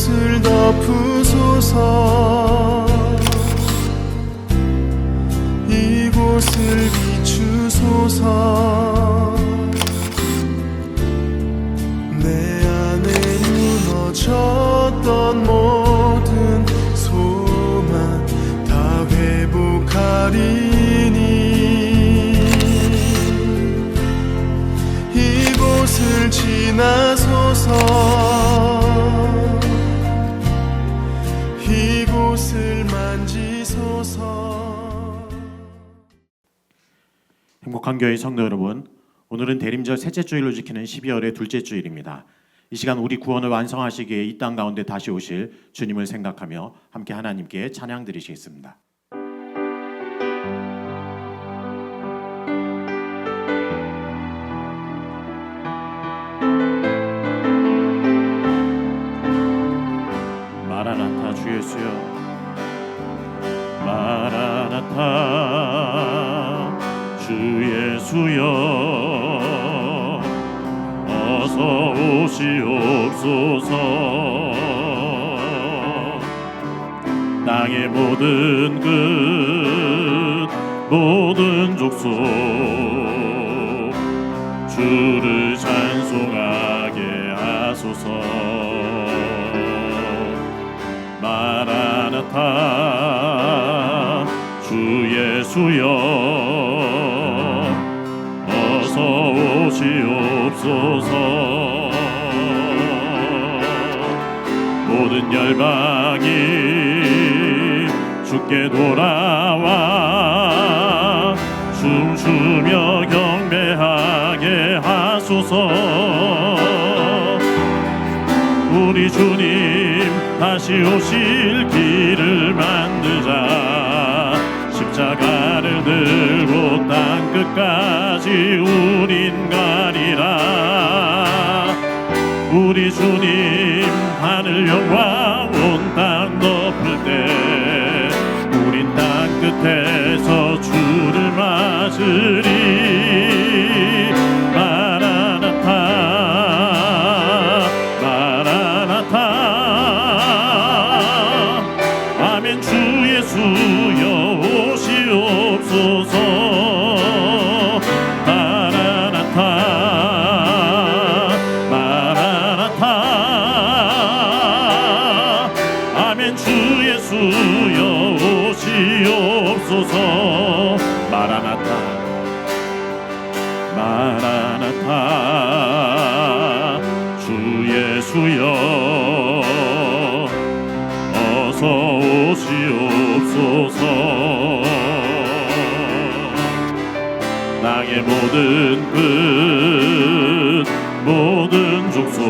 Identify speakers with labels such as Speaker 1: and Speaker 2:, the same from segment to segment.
Speaker 1: 이곳을 덮으소서. 이곳을 비추소서. 내 안에 무너졌던 모든 소망 다 회복하리니 이곳을 지나소서. 이곳을 만지소서.
Speaker 2: 행복한 교회 성도 여러분, 오늘은 대림절 셋째 주일로 지키는 12월의 둘째 주일입니다. 이 시간 우리 구원을 완성하시기 위해 이 땅 가운데 다시 오실 주님을 생각하며 함께 하나님께 찬양 드리시겠습니다. 마라나타 주 예수여, 마라나타 주 예수여, 어서 오시옵소서. 땅의 모든 끝 모든 족속 주를 찬송하게 하소서. 마라나타 주 예수여, 어서 오시옵소서. 모든 열방이 주께 돌아와 춤추며 경배하게 하소서. 우리 주님 다시 오실 길을 만들자. 십자가를 들고 땅 끝까지 우린 가리라. 우리 주님 하늘 영광 온 땅 덮을 때 우린 땅 끝에서 주를 맞으리. 마라나타 마라나타. 아멘. 주 예수여 오시옵소서. 마라나타 마라나타. 아멘. 주 예수여 오시옵소서. 마라나타 마라나타. 주 예수여 어서 오시옵소서. 땅의 모든 끝 모든 족속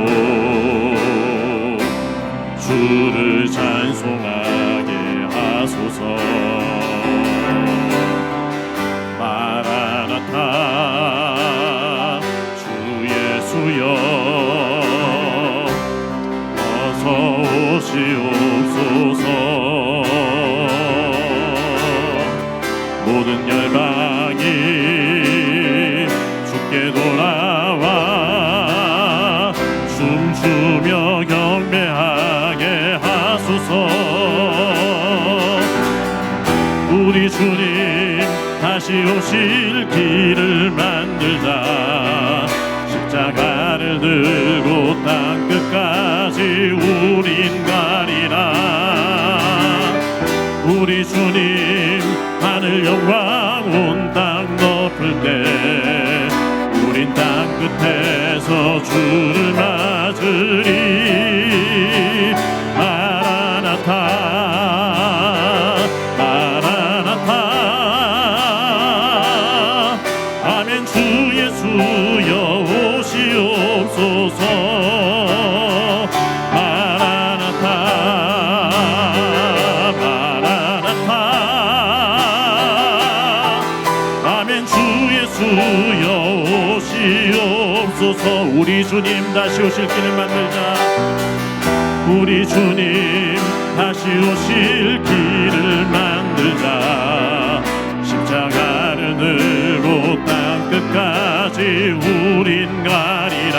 Speaker 2: 주를 찬송하게 하소서. 마라나타 주 예수여 어서 오시옵소서. 모든 열방이 주께 돌아와 춤추며 경배하게 하소서. 우리 주님 다시 오실 길을 만들자. 십자가를 들고 땅 끝까지 우린 가리라. 우리 주님 하늘 영광 온 땅 덮을 때 우린 땅 끝에서 주를 맞으리. 마라나타 마라나타. 아멘. 주 예수여 오시옵소서. 마라나타 마라나타. 아멘. 주 예수여 오시옵소서. 우리 주님 다시 오실 길을 만들자. 우리 주님 다시 오실 길을 만들자. 십자가를 들고 땅 끝까지 우린 가리라.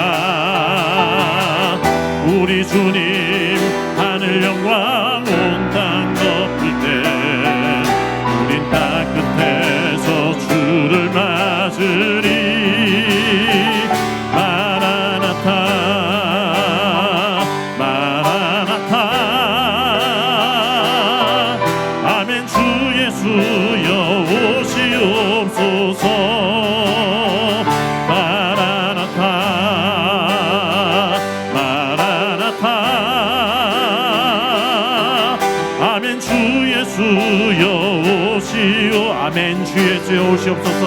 Speaker 2: 우리 주님 하늘 아멘. 주 예수여 오시옵소서.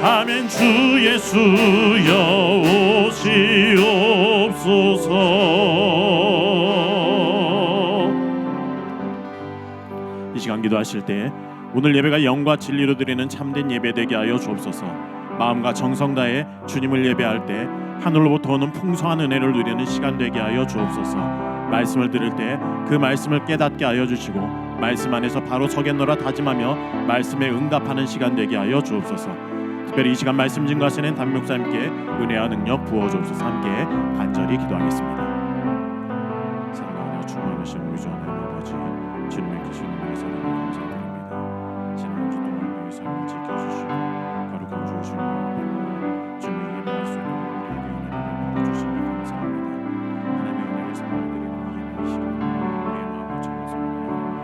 Speaker 2: 아멘. 주 예수여 오시옵소서. 이 시간 기도하실 때 오늘 예배가 영과 진리로 드리는 참된 예배 되게 하여 주옵소서. 마음과 정성 다해 주님을 예배할 때 하늘로부터 오는 풍성한 은혜를 누리는 시간 되게 하여 주옵소서. 말씀을 들을 때 그 말씀을 깨닫게 하여 주시고 말씀 안에서 바로 서겠노라 다짐하며 말씀에 응답하는 시간 되게 하여 주옵소서. 특별히 이 시간 말씀 증거하시는 담임목사님께 은혜와 능력 부어 주옵소서. 함께 간절히 기도하겠습니다. 사랑하며 충만하신 우리 주 하나님 아버지, 주님의 크신 은혜에 사랑을 감사드립니다. 지난 한 주 동안 우리의 삶을 지켜주시고 거룩한 주의 주님을 앞에 주님을 예배할 수 있는 우리에게 은혜를 부어주시니 감사합니다. 하나님의 은혜를 선물드리는 이 예배 시간 우리의 마음과 정성을 예배할 때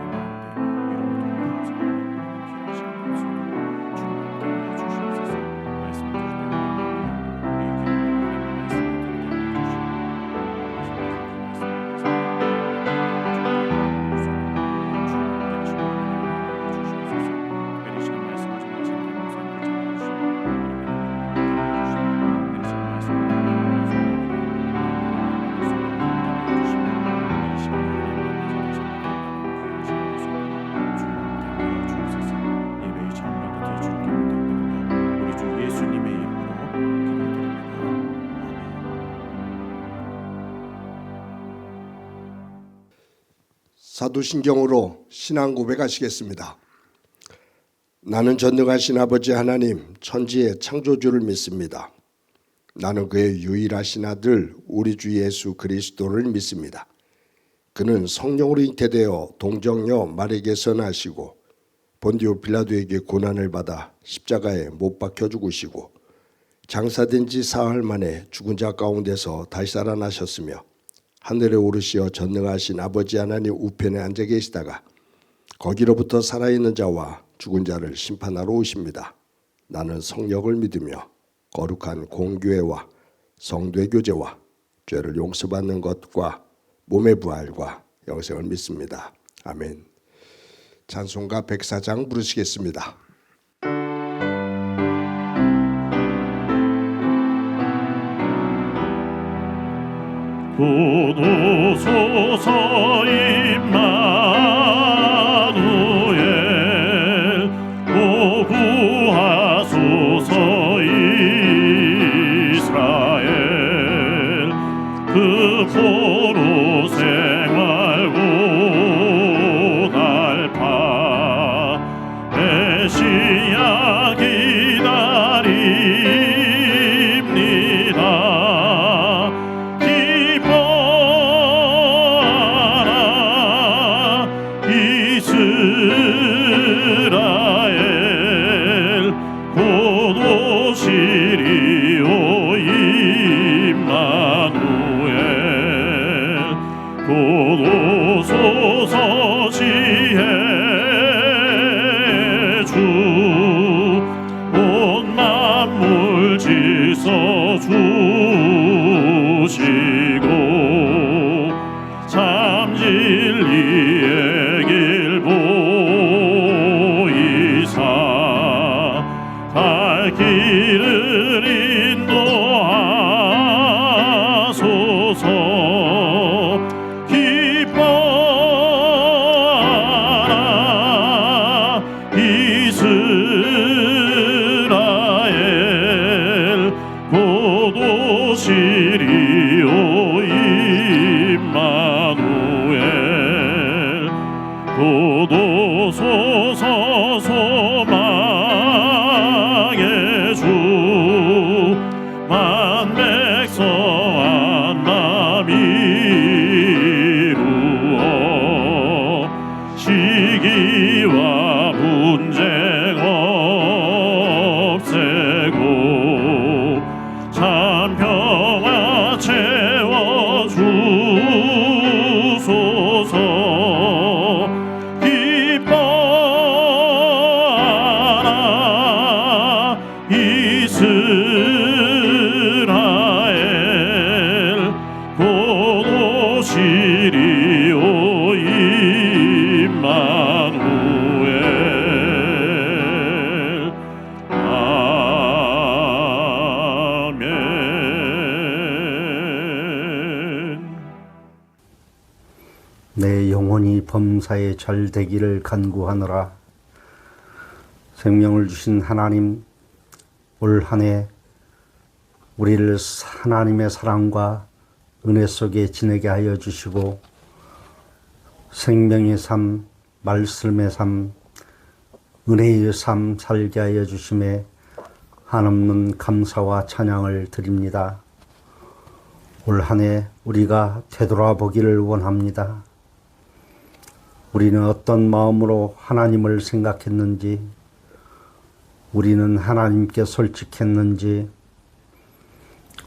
Speaker 2: 이로부터 풍성한 귀한 시간 될 수 있도록 주님 함께 해주시옵소서. 말씀을 들을 때 우리의 귀한 말씀을 듣게
Speaker 3: 사도신경으로 신앙 고백하시겠습니다. 나는 전능하신 아버지 하나님 천지의 창조주를 믿습니다. 나는 그의 유일하신 아들 우리 주 예수 그리스도를 믿습니다. 그는 성령으로 잉태되어 동정녀 마리아에게서 나시고 본디오 빌라도에게 고난을 받아 십자가에 못 박혀 죽으시고 장사된 지 사흘 만에 죽은 자 가운데서 다시 살아나셨으며 하늘에 오르시어 전능하신 아버지 하나님 우편에 앉아 계시다가 거기로부터 살아있는 자와 죽은 자를 심판하러 오십니다. 나는 성령을 믿으며 거룩한 공교회와 성도의 교제와 죄를 용서받는 것과 몸의 부활과 영생을 믿습니다. 아멘. 찬송가 104장 부르시겠습니다.
Speaker 2: 구도소서 임마누엘 구하소서 이스라엘 그 포로 생활 고달파 메시아 기다립니다. 이스라엘 곧 오시리오 임마누엘 곧 오소서 지혜 주 온 만물 지서 주시고 참 진리의 길 보이사 갈 길을 인도하소서. 기뻐하라 이스라엘 곧 오시리오 임마누엘 곧 오소서 소망의 주 만백성 만남 이루어 시기와 분쟁 없애고 참 평화 채워주소서. 기뻐하라 이스라엘 곧 오시리오 임마누엘
Speaker 4: 내 영혼이 범사에 잘 되기를 간구하노라. 생명을 주신 하나님, 올 한 해 우리를 하나님의 사랑과 은혜 속에 지내게 하여 주시고 생명의 삶, 말씀의 삶, 은혜의 삶 살게 하여 주심에 한없는 감사와 찬양을 드립니다. 올 한 해 우리가 되돌아보기를 원합니다. 우리는 어떤 마음으로 하나님을 생각했는지, 우리는 하나님께 솔직했는지,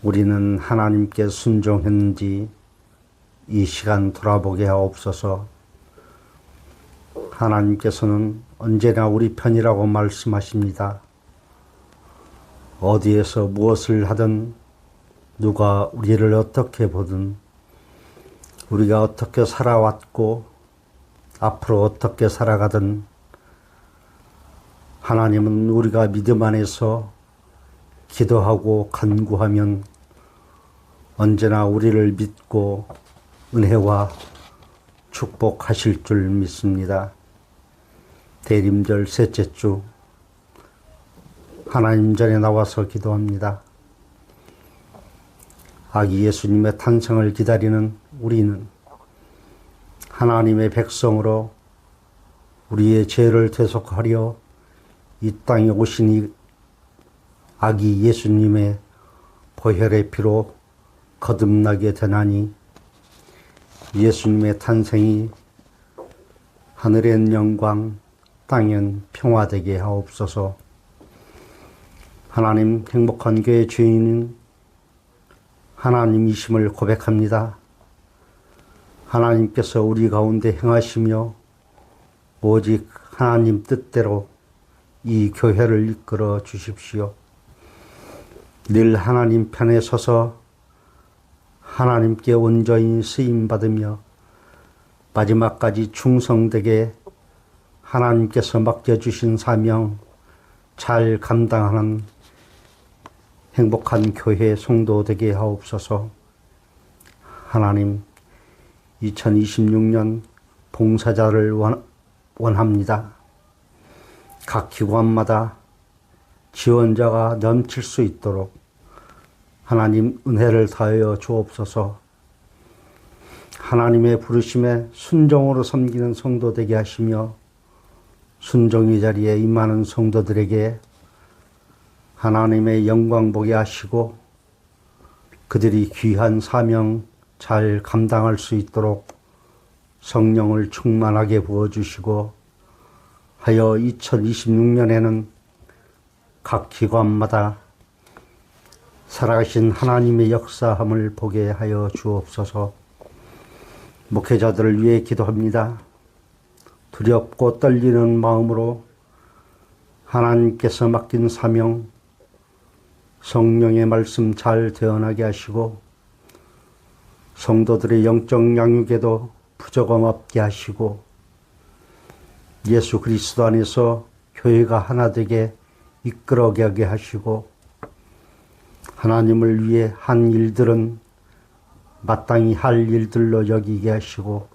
Speaker 4: 우리는 하나님께 순종했는지 이 시간 돌아보게 하옵소서. 하나님께서는 언제나 우리 편이라고 말씀하십니다. 어디에서 무엇을 하든 누가 우리를 어떻게 보든 우리가 어떻게 살아왔고 앞으로 어떻게 살아가든 하나님은 우리가 믿음 안에서 기도하고 간구하면 언제나 우리를 믿고 은혜와 축복하실 줄 믿습니다. 대림절 셋째 주 하나님 전에 나와서 기도합니다. 아기 예수님의 탄생을 기다리는 우리는 하나님의 백성으로 우리의 죄를 대속하려 이 땅에 오신 이 아기 예수님의 보혈의 피로 거듭나게 되나니 예수님의 탄생이 하늘엔 영광, 땅엔 평화되게 하옵소서. 하나님, 행복한 교회 주인은 하나님이심을 고백합니다. 하나님께서 우리 가운데 행하시며 오직 하나님 뜻대로 이 교회를 이끌어 주십시오. 늘 하나님 편에 서서 하나님께 온전히 쓰임받으며 마지막까지 충성되게 하나님께서 맡겨주신 사명 잘 감당하는 행복한 교회 성도 되게 하옵소서. 하나님, 2026년 봉사자를 원합니다. 각 기관마다 지원자가 넘칠 수 있도록 하나님 은혜를 다하여 주옵소서. 하나님의 부르심에 순종으로 섬기는 성도 되게 하시며 순종의 자리에 임하는 성도들에게 하나님의 영광 보게 하시고 그들이 귀한 사명 잘 감당할 수 있도록 성령을 충만하게 부어주시고 하여 2026년에는 각 기관마다 살아가신 하나님의 역사함을 보게 하여 주옵소서. 목회자들을 위해 기도합니다. 두렵고 떨리는 마음으로 하나님께서 맡긴 사명, 성령의 말씀 잘 대언하게 하시고 성도들의 영적 양육에도 부족함 없게 하시고 예수 그리스도 안에서 교회가 하나 되게 이끌어가게 하시고 하나님을 위해 한 일들은 마땅히 할 일들로 여기게 하시고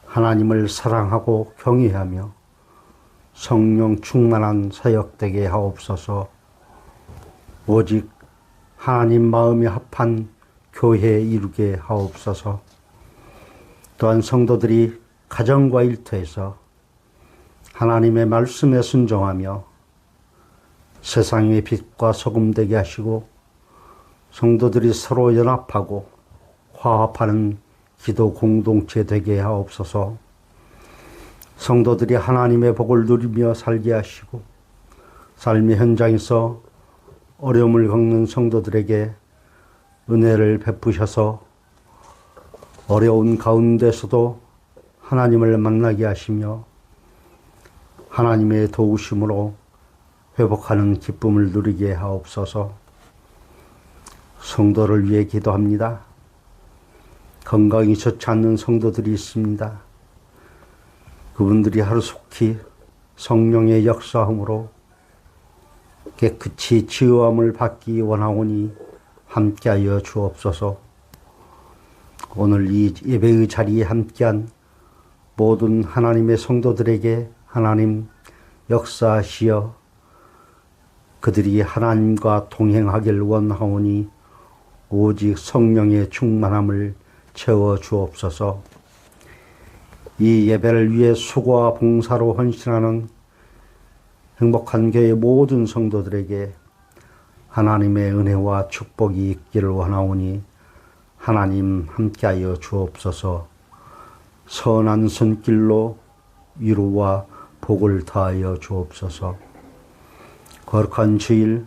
Speaker 4: 하나님을 사랑하고 경외하며 성령 충만한 사역되게 하옵소서. 오직 하나님 마음에 합한 교회 이루게 하옵소서. 또한 성도들이 가정과 일터에서 하나님의 말씀에 순종하며 세상의 빛과 소금 되게 하시고 성도들이 서로 연합하고 화합하는 기도 공동체 되게 하옵소서. 성도들이 하나님의 복을 누리며 살게 하시고 삶의 현장에서 어려움을 겪는 성도들에게 은혜를 베푸셔서 어려운 가운데서도 하나님을 만나게 하시며 하나님의 도우심으로 회복하는 기쁨을 누리게 하옵소서. 성도를 위해 기도합니다. 건강이 좋지 않는 성도들이 있습니다. 그분들이 하루속히 성령의 역사함으로 깨끗이 치유함을 받기 원하오니 함께하여 주옵소서. 오늘 이 예배의 자리에 함께한 모든 하나님의 성도들에게 하나님 역사하시어 그들이 하나님과 동행하길 원하오니 오직 성령의 충만함을 채워 주옵소서. 이 예배를 위해 수고와 봉사로 헌신하는 행복한 교회 모든 성도들에게 하나님의 은혜와 축복이 있기를 원하오니 하나님 함께하여 주옵소서. 선한 손길로 위로와 복을 다하여 주옵소서. 거룩한 주일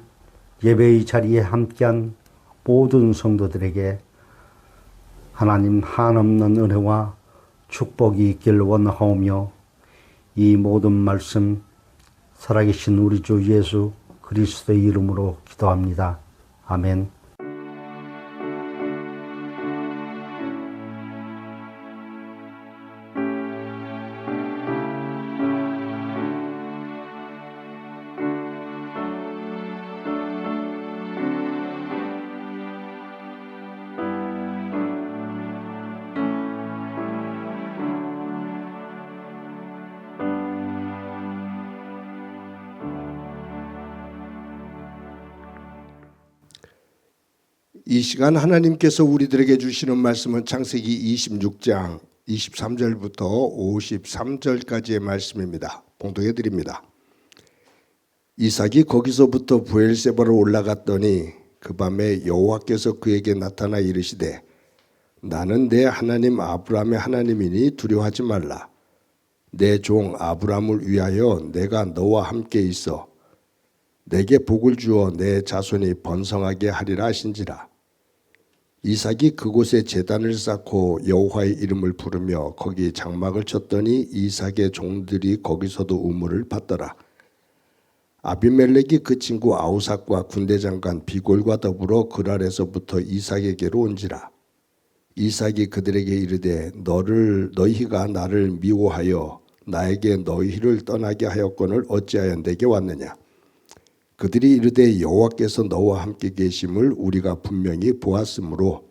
Speaker 4: 예배의 자리에 함께한 모든 성도들에게 하나님 한없는 은혜와 축복이 있기를 원하오며 이 모든 말씀 살아계신 우리 주 예수 그리스도의 이름으로 기도합니다. 아멘.
Speaker 3: 이 시간 하나님께서 우리들에게 주시는 말씀은 창세기 26장 23절부터 53절까지의 말씀입니다. 봉독해 드립니다. 이삭이 거기서부터 브엘세바로 올라갔더니 그 밤에 여호와께서 그에게 나타나 이르시되 나는 내 하나님 아브라함의 하나님이니 두려워하지 말라. 내 종 아브라함을 위하여 내가 너와 함께 있어 내게 복을 주어 내 자손이 번성하게 하리라 하신지라. 이삭이 그곳에 제단을 쌓고 여호와의 이름을 부르며 거기 장막을 쳤더니 이삭의 종들이 거기서도 우물을 받더라. 아비멜렉이 그 친구 아우삭과 군대장관 비골과 더불어 그랄에서부터 이삭에게로 온지라. 이삭이 그들에게 이르되 너희가 나를 미워하여 나에게 너희를 떠나게 하였거늘 어찌하여 내게 왔느냐. 그들이 이르되 여호와께서 너와 함께 계심을 우리가 분명히 보았으므로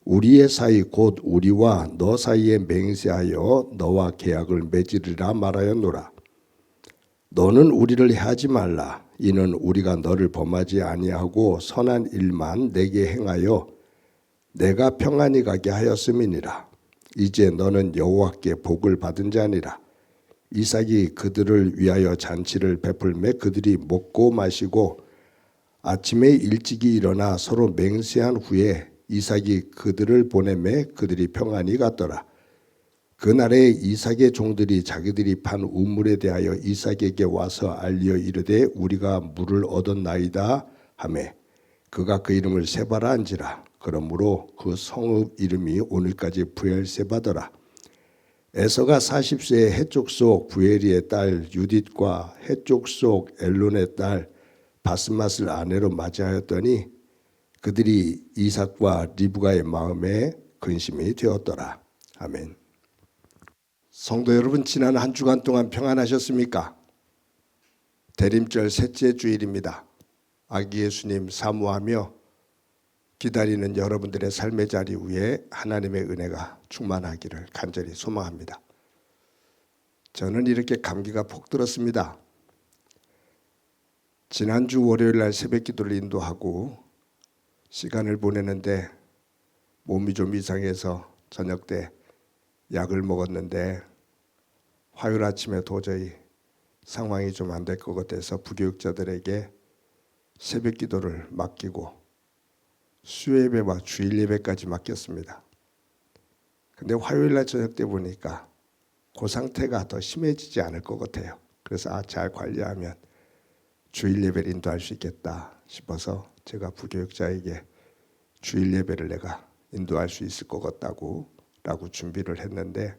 Speaker 3: 우리의 사이 곧 우리와 너 사이에 맹세하여 너와 계약을 맺으리라 말하였노라. 너는 우리를 해하지 말라. 이는 우리가 너를 범하지 아니하고 선한 일만 내게 행하여 내가 평안히 가게 하였음이니라. 이제 너는 여호와께 복을 받은 자니라. 이삭이 그들을 위하여 잔치를 베풀매 그들이 먹고 마시고 아침에 일찍이 일어나 서로 맹세한 후에 이삭이 그들을 보내매 그들이 평안히 갔더라. 그날에 이삭의 종들이 자기들이 판 우물에 대하여 이삭에게 와서 알려 이르되 우리가 물을 얻었나이다 하매 그가 그 이름을 세바라 한지라. 그러므로 그 성읍 이름이 오늘까지 브엘세바더라. 에서가 40세에 해쪽 속 부에리의 딸 유딧과 해쪽 속 엘론의 딸 바스맛을 아내로 맞이하였더니 그들이 이삭과 리브가의 마음에 근심이 되었더라. 아멘. 성도 여러분, 지난 한 주간 동안 평안하셨습니까? 대림절 셋째 주일입니다. 아기 예수님 사모하며 기다리는 여러분들의 삶의 자리 위에 하나님의 은혜가 충만하기를 간절히 소망합니다. 저는 이렇게 감기가 폭 들었습니다. 지난주 월요일 날 새벽 기도를 인도하고 시간을 보내는데 몸이 좀 이상해서 저녁 때 약을 먹었는데 화요일 아침에 도저히 상황이 좀 안 될 것 같아서 부교육자들에게 새벽 기도를 맡기고 수요예배와 주일 예배까지 맡겼습니다. 근데 화요일 날 저녁 때 보니까 그 상태가 더 심해지지 않을 것 같아요. 그래서 잘 관리하면 주일 예배를 인도할 수 있겠다 싶어서 제가 부교육자에게 주일 예배를 내가 인도할 수 있을 것 같다고 준비를 했는데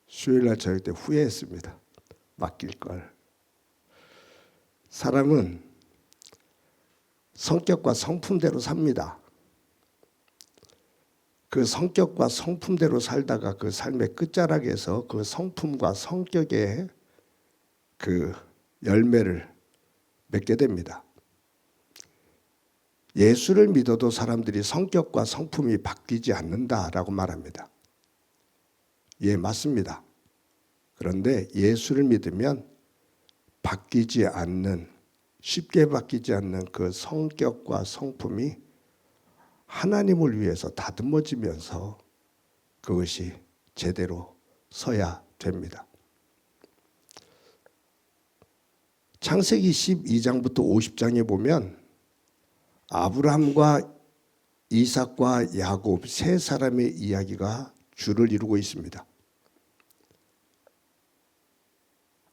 Speaker 3: 수요일 날 저녁 때 후회했습니다. 맡길 걸. 사람은 성격과 성품대로 삽니다. 그 성격과 성품대로 살다가 그 삶의 끝자락에서 그 성품과 성격의 그 열매를 맺게 됩니다. 예수를 믿어도 사람들이 성격과 성품이 바뀌지 않는다라고 말합니다. 예, 맞습니다. 그런데 예수를 믿으면 바뀌지 않는, 쉽게 바뀌지 않는 그 성격과 성품이 하나님을 위해서 다듬어지면서 그것이 제대로 서야 됩니다. 창세기 12장부터 50장에 보면 아브라함과 이삭과 야곱 세 사람의 이야기가 줄을 이루고 있습니다.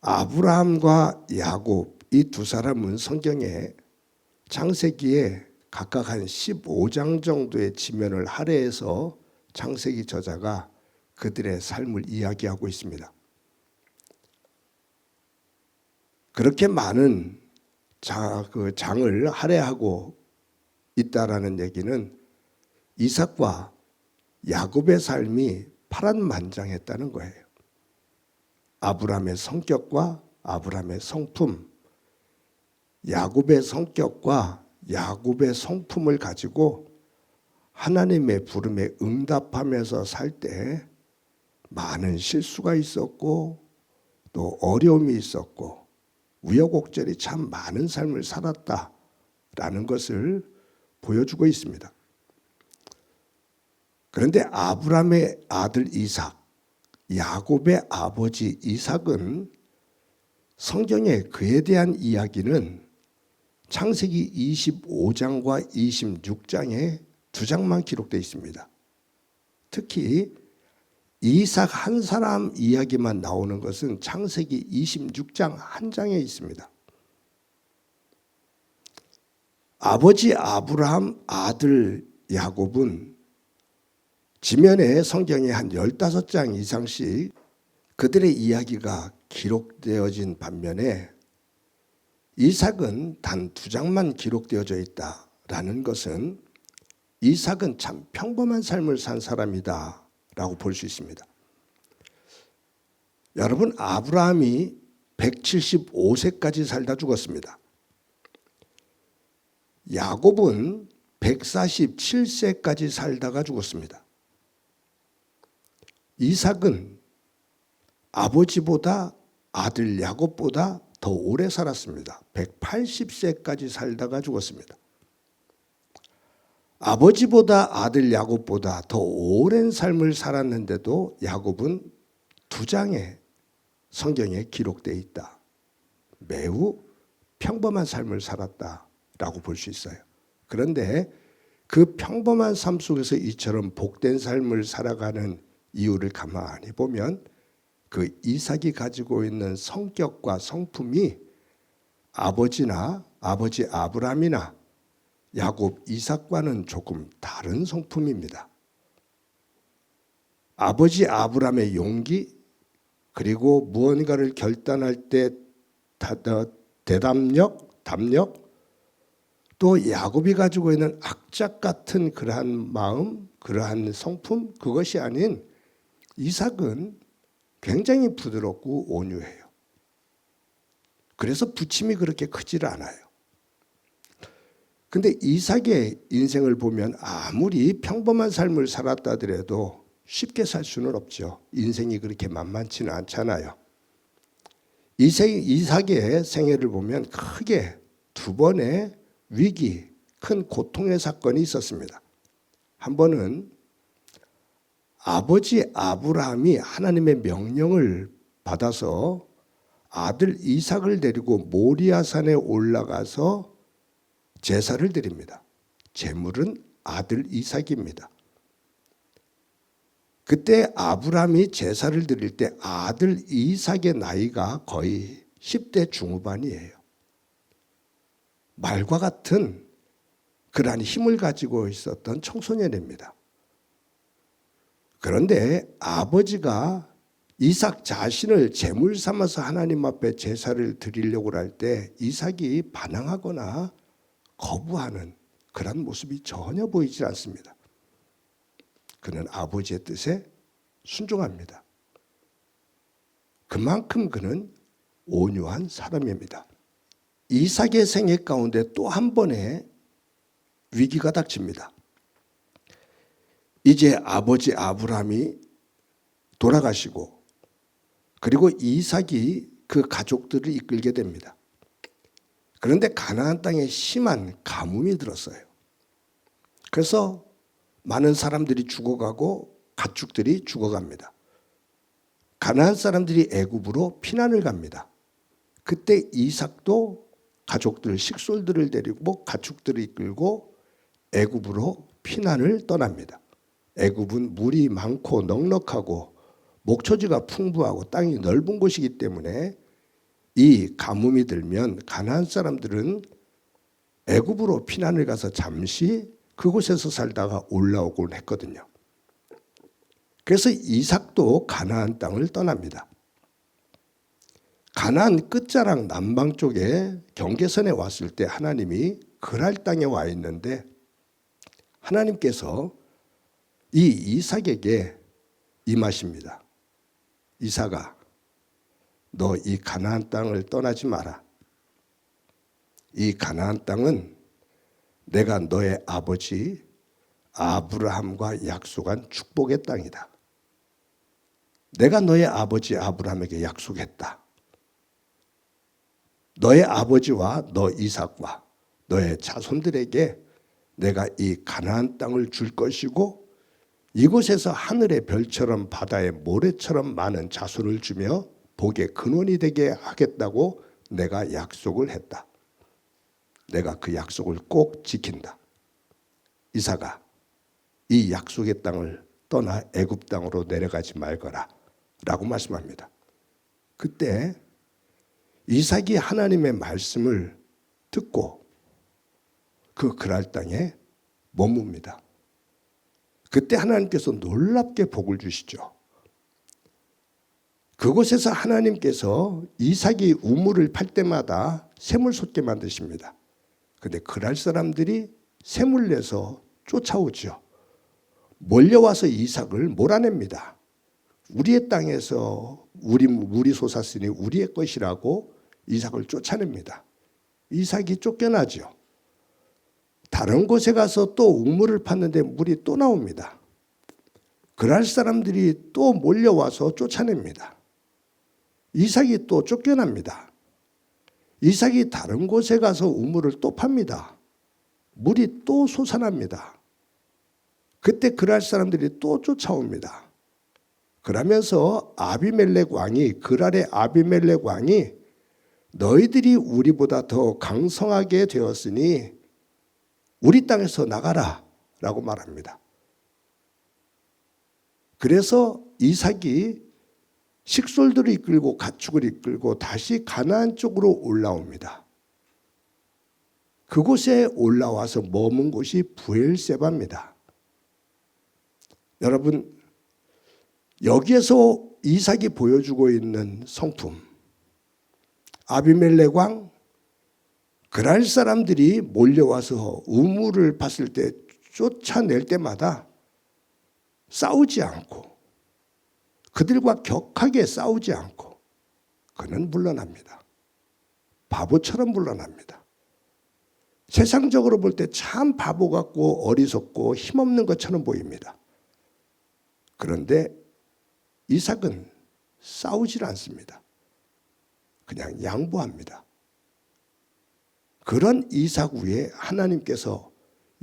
Speaker 3: 아브라함과 야곱 이 두 사람은 성경에 창세기에 각각 한 15장 정도의 지면을 할애해서 창세기 저자가 그들의 삶을 이야기하고 있습니다. 그렇게 많은 그 장을 할애하고 있다라는 얘기는 이삭과 야곱의 삶이 파란만장했다는 거예요. 아브라함의 성격과 아브라함의 성품, 야곱의 성격과 야곱의 성품을 가지고 하나님의 부름에 응답하면서 살 때 많은 실수가 있었고 또 어려움이 있었고 우여곡절이 참 많은 삶을 살았다라는 것을 보여주고 있습니다. 그런데 아브라함의 아들 이삭, 야곱의 아버지 이삭은 성경에 그에 대한 이야기는 창세기 25장과 26장에 두 장만 기록되어 있습니다. 특히 이삭 한 사람 이야기만 나오는 것은 창세기 26장 한 장에 있습니다. 아버지 아브라함, 아들 야곱은 지면에 성경에 한 15장 이상씩 그들의 이야기가 기록되어진 반면에 이삭은 단 2장만 기록되어져 있다라는 것은 이삭은 참 평범한 삶을 산 사람이다 라고 볼 수 있습니다. 여러분, 아브라함이 175세까지 살다 죽었습니다. 야곱은 147세까지 살다가 죽었습니다. 이삭은 아버지보다 아들 야곱보다 더 오래 살았습니다. 180세까지 살다가 죽었습니다. 아버지보다 아들 야곱보다 더 오랜 삶을 살았는데도 야곱은 2장의 성경에 기록되어 있다. 매우 평범한 삶을 살았다라고 볼 수 있어요. 그런데 그 평범한 삶 속에서 이처럼 복된 삶을 살아가는 이유를 가만히 보면 그 이삭이 가지고 있는 성격과 성품이 아버지나 아버지 아브라함이나 야곱, 이삭과는 조금 다른 성품입니다. 아버지 아브라함의 용기, 그리고 무언가를 결단할 때 담력, 또 야곱이 가지고 있는 악작 같은 그러한 마음, 그러한 성품, 그것이 아닌 이삭은 굉장히 부드럽고 온유해요. 그래서 부침이 그렇게 크지를 않아요. 근데 이삭의 인생을 보면 아무리 평범한 삶을 살았다 하더라도 쉽게 살 수는 없죠. 인생이 그렇게 만만치는 않잖아요. 이삭의 생애를 보면 크게 2번의 위기, 큰 고통의 사건이 있었습니다. 한 번은 아버지 아브라함이 하나님의 명령을 받아서 아들 이삭을 데리고 모리아산에 올라가서 제사를 드립니다. 제물은 아들 이삭입니다. 그때 아브라함이 제사를 드릴 때 아들 이삭의 나이가 거의 10대 중후반이에요. 말과 같은 그러한 힘을 가지고 있었던 청소년입니다. 그런데 아버지가 이삭 자신을 제물 삼아서 하나님 앞에 제사를 드리려고 할 때 이삭이 반항하거나 거부하는 그런 모습이 전혀 보이지 않습니다. 그는 아버지의 뜻에 순종합니다. 그만큼 그는 온유한 사람입니다. 이삭의 생애 가운데 또 한 번의 위기가 닥칩니다. 이제 아버지 아브라함이 돌아가시고 그리고 이삭이 그 가족들을 이끌게 됩니다. 그런데 가나안 땅에 심한 가뭄이 들었어요. 그래서 많은 사람들이 죽어가고 가축들이 죽어갑니다. 가나안 사람들이 애굽으로 피난을 갑니다. 그때 이삭도 가족들, 식솔들을 데리고 가축들을 이끌고 애굽으로 피난을 떠납니다. 애굽은 물이 많고 넉넉하고 목초지가 풍부하고 땅이 넓은 곳이기 때문에 이 가뭄이 들면 가나안 사람들은 애굽으로 피난을 가서 잠시 그곳에서 살다가 올라오곤 했거든요. 그래서 이삭도 가나안 땅을 떠납니다. 가나안 끝자락 남방 쪽에 경계선에 왔을 때 하나님이 그랄 땅에 와 있는데 하나님께서 이 이삭에게 임하십니다. 이삭아, 너 이 가나안 땅을 떠나지 마라. 이 가나안 땅은 내가 너의 아버지 아브라함과 약속한 축복의 땅이다. 내가 너의 아버지 아브라함에게 약속했다. 너의 아버지와 너 이삭과 너의 자손들에게 내가 이 가나안 땅을 줄 것이고 이곳에서 하늘의 별처럼 바다의 모래처럼 많은 자손을 주며 복의 근원이 되게 하겠다고 내가 약속을 했다. 내가 그 약속을 꼭 지킨다. 이삭아, 이 약속의 땅을 떠나 애굽 땅으로 내려가지 말거라 라고 말씀합니다. 그때 이삭이 하나님의 말씀을 듣고 그 그랄 땅에 머뭅니다. 그때 하나님께서 놀랍게 복을 주시죠. 그곳에서 하나님께서 이삭이 우물을 팔 때마다 샘을 솟게 만드십니다. 그런데 그랄 사람들이 샘을 내서 쫓아오죠. 몰려와서 이삭을 몰아냅니다. 우리의 땅에서 물이 솟았으니 우리의 것이라고 이삭을 쫓아냅니다. 이삭이 쫓겨나죠. 다른 곳에 가서 또 우물을 팠는데 물이 또 나옵니다. 그랄 사람들이 또 몰려와서 쫓아냅니다. 이삭이 또 쫓겨납니다. 이삭이 다른 곳에 가서 우물을 또 팝니다. 물이 또 솟아납니다. 그때 그랄 사람들이 또 쫓아옵니다. 그러면서 아비멜렉 왕이 그랄의 아비멜렉 왕이 너희들이 우리보다 더 강성하게 되었으니 우리 땅에서 나가라 라고 말합니다. 그래서 이삭이 식솔들을 이끌고 가축을 이끌고 다시 가나안 쪽으로 올라옵니다. 그곳에 올라와서 머문 곳이 브엘세바입니다. 여러분, 여기에서 이삭이 보여주고 있는 성품, 아비멜렉 왕, 그랄 사람들이 몰려와서 우물을 팠을 때 쫓아낼 때마다 싸우지 않고 그들과 격하게 싸우지 않고 그는 물러납니다. 바보처럼 물러납니다. 세상적으로 볼 때 참 바보 같고 어리석고 힘없는 것처럼 보입니다. 그런데 이삭은 싸우질 않습니다. 그냥 양보합니다. 그런 이삭 위에 하나님께서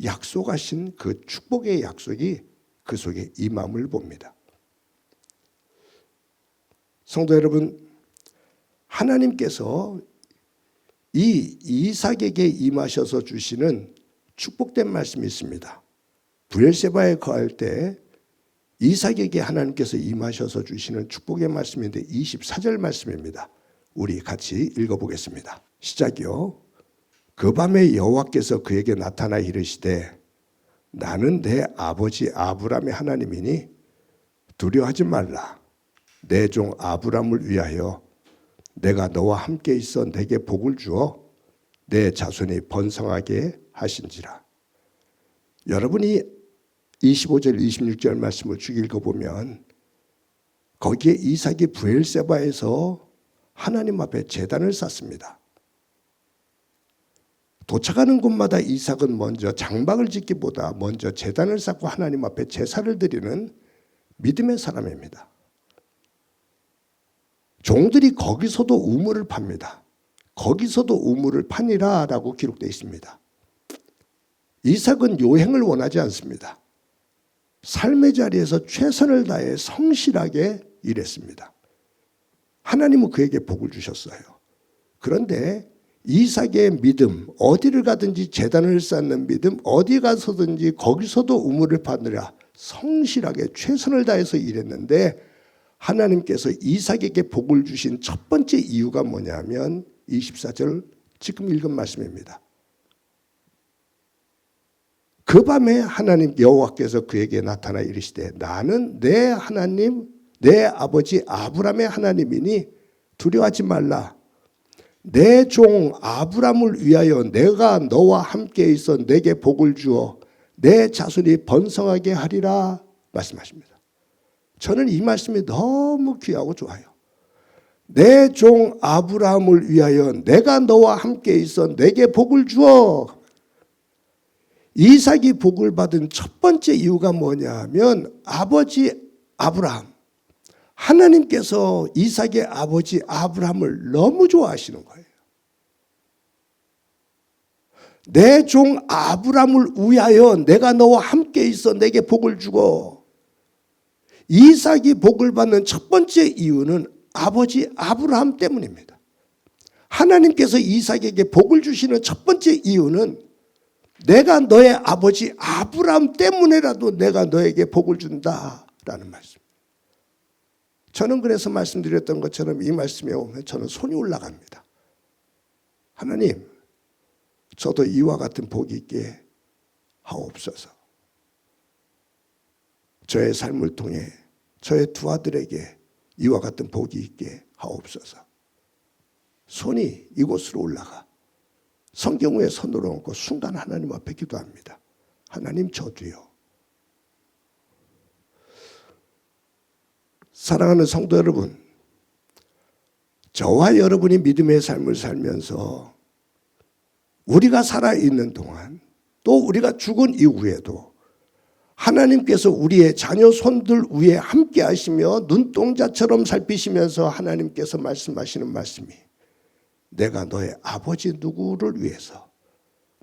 Speaker 3: 약속하신 그 축복의 약속이 그 속에 임함을 봅니다. 성도 여러분, 하나님께서 이 이삭에게 임하셔서 주시는 축복된 말씀이 있습니다. 브엘세바에 거할 때 이삭에게 하나님께서 임하셔서 주시는 축복의 말씀인데 24절 말씀입니다. 우리 같이 읽어보겠습니다. 시작이요. 그 밤에 여호와께서 그에게 나타나 이르시되 나는 내 아버지 아브라함의 하나님이니 두려워하지 말라. 내 종 아브라함을 위하여 내가 너와 함께 있어 내게 복을 주어 내 자손이 번성하게 하신지라. 여러분이 25절 26절 말씀을 쭉 읽어보면 거기에 이삭이 브엘세바에서 하나님 앞에 제단을 쌓습니다. 도착하는 곳마다 이삭은 먼저 장막을 짓기보다 먼저 제단을 쌓고 하나님 앞에 제사를 드리는 믿음의 사람입니다. 종들이 거기서도 우물을 팝니다. 거기서도 우물을 파니라 라고 기록되어 있습니다. 이삭은 요행을 원하지 않습니다. 삶의 자리에서 최선을 다해 성실하게 일했습니다. 하나님은 그에게 복을 주셨어요. 그런데 이삭의 믿음, 어디를 가든지 제단을 쌓는 믿음, 어디 가서든지 거기서도 우물을 파느라 성실하게 최선을 다해서 일했는데 하나님께서 이삭에게 복을 주신 첫 번째 이유가 뭐냐면 24절 지금 읽은 말씀입니다. 그 밤에 하나님 여호와께서 그에게 나타나 이르시되 나는 내 하나님 내 아버지 아브라함의 하나님이니 두려워하지 말라. 내 종 아브라함을 위하여 내가 너와 함께 있어 내게 복을 주어 내 자손이 번성하게 하리라 말씀하십니다. 저는 이 말씀이 너무 귀하고 좋아요. 내 종 아브라함을 위하여 내가 너와 함께 있어 내게 복을 주어. 이삭이 복을 받은 첫 번째 이유가 뭐냐 하면 아버지 아브라함, 하나님께서 이삭의 아버지 아브라함을 너무 좋아하시는 거예요. 내 종 아브라함을 위하여 내가 너와 함께 있어 내게 복을 주고. 이삭이 복을 받는 첫 번째 이유는 아버지 아브라함 때문입니다. 하나님께서 이삭에게 복을 주시는 첫 번째 이유는 내가 너의 아버지 아브라함 때문에라도 내가 너에게 복을 준다라는 말씀. 저는 그래서 말씀드렸던 것처럼 이 말씀에 오면 저는 손이 올라갑니다. 하나님, 저도 이와 같은 복이 있게 하옵소서. 저의 삶을 통해 저의 두 아들에게 이와 같은 복이 있게 하옵소서. 손이 이곳으로 올라가 성경 위에 손으로 얹고 순간 하나님 앞에 기도합니다. 하나님, 저도요. 사랑하는 성도 여러분, 저와 여러분이 믿음의 삶을 살면서 우리가 살아있는 동안 또 우리가 죽은 이후에도 하나님께서 우리의 자녀 손들 위에 함께 하시며 눈동자처럼 살피시면서 하나님께서 말씀하시는 말씀이 내가 너의 아버지 누구를 위해서,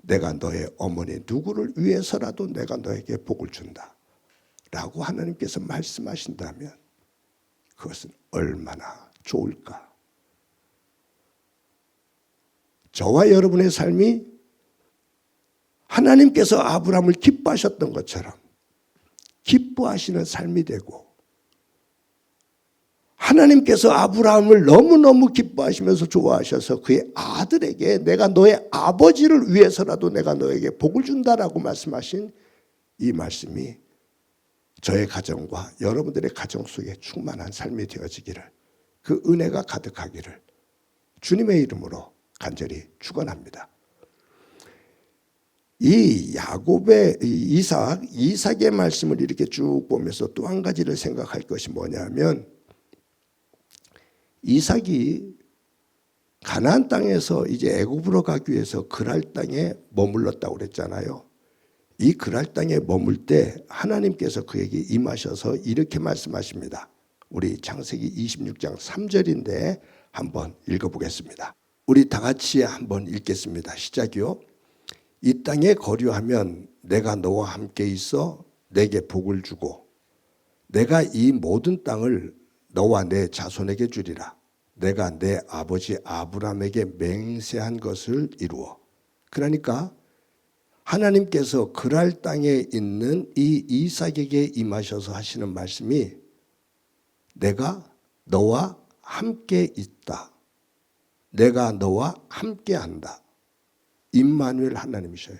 Speaker 3: 내가 너의 어머니 누구를 위해서라도 내가 너에게 복을 준다 라고 하나님께서 말씀하신다면 그것은 얼마나 좋을까. 저와 여러분의 삶이 하나님께서 아브라함을 기뻐하셨던 것처럼 기뻐하시는 삶이 되고, 하나님께서 아브라함을 너무너무 기뻐하시면서 좋아하셔서 그의 아들에게 내가 너의 아버지를 위해서라도 내가 너에게 복을 준다라고 말씀하신 이 말씀이 저의 가정과 여러분들의 가정 속에 충만한 삶이 되어지기를, 그 은혜가 가득하기를 주님의 이름으로 간절히 축원합니다. 이 야곱의 이삭의 말씀을 이렇게 쭉 보면서 또 한 가지를 생각할 것이 뭐냐면, 이삭이 가나안 땅에서 이제 애굽으로 가기 위해서 그랄 땅에 머물렀다고 그랬잖아요. 이 그랄 땅에 머물 때 하나님께서 그에게 임하셔서 이렇게 말씀하십니다. 우리 창세기 26장 3절인데 한번 읽어보겠습니다. 우리 다 같이 한번 읽겠습니다. 시작이요. 이 땅에 거류하면 내가 너와 함께 있어 내게 복을 주고 내가 이 모든 땅을 너와 내 자손에게 주리라. 내가 내 아버지 아브라함에게 맹세한 것을 이루어. 그러니까 하나님께서 그랄 땅에 있는 이 이삭에게 임하셔서 하시는 말씀이 내가 너와 함께 있다. 내가 너와 함께 한다. 임마누엘 하나님이셔요.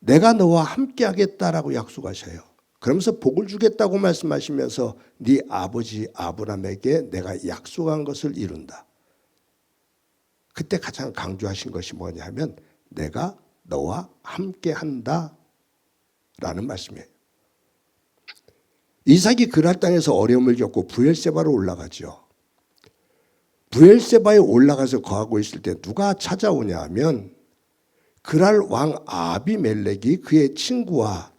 Speaker 3: 내가 너와 함께 하겠다라고 약속하셔요. 그러면서 복을 주겠다고 말씀하시면서 네 아버지 아브라함에게 내가 약속한 것을 이룬다. 그때 가장 강조하신 것이 뭐냐면 내가 너와 함께 한다 라는 말씀이에요. 이삭이 그랄 땅에서 어려움을 겪고 브엘세바로 올라가죠. 브엘세바에 올라가서 거하고 있을 때 누가 찾아오냐 하면 그랄 왕 아비멜렉이 그의 친구와